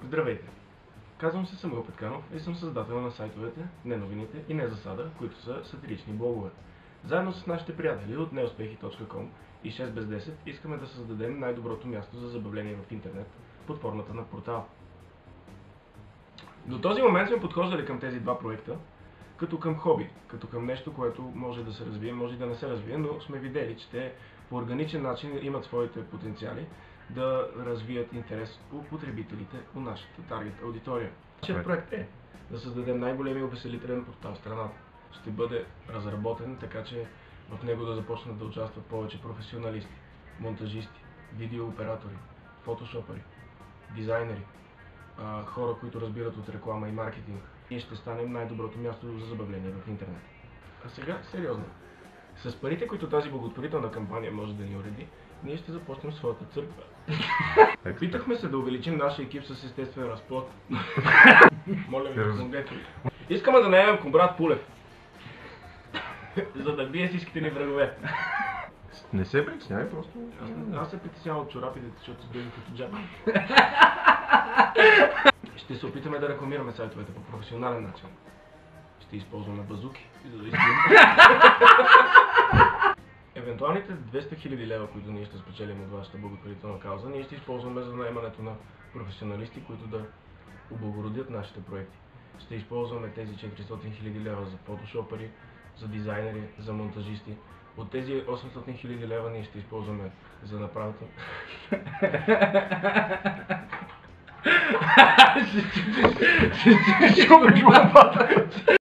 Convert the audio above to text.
Здравейте! Казвам се Самуил Петканов и съм създател на сайтовете Не новините и Не засада, които са сатирични блогове. Заедно с нашите приятели от neuspehi.com и 6 без 10 искаме да създадем най-доброто място за забавление в интернет под формата на портал. До този момент сме подхождали към тези два проекта като към хоби, като към нещо, което може да се развие, може и да не се развие, но сме видели, че те по органичен начин имат своите потенциали да развият интерес у потребителите, у нашата таргет аудитория. Нашият проект е да създадем най-големия увеселителен портал в страната. Ще бъде разработен така, че в него да започнат да участват повече професионалисти, монтажисти, видеооператори, фотошопери, дизайнери, хора, които разбират от реклама и маркетинг. И ще станем най-доброто място за забавление в интернет. А сега, сериозно. С парите, които тази благотворителна кампания може да ни уреди, ние ще започнем своята църква. Опитахме се да увеличим нашия екип с естествен разплод. Моля ви, помогнете ми. Искаме да наемем комбрат Пулев, за да бие всичките ни врагове. Не се притеснявай, просто... Аз се притеснявам от чорапите, защото се били като джаба. Ще се опитаме да рекламираме сайтовете по професионален начин. Ще използваме базуки, за да евентуалните 200 000 лева, които ние ще спечелим от вашата благотворителна кауза, ние ще използваме за наемането на професионалисти, които да облагородят нашите проекти. Ще използваме тези 400 000 лева за фотошопери, за дизайнери, за монтажисти. От тези 800 000 лева ние ще използваме за направата. Ще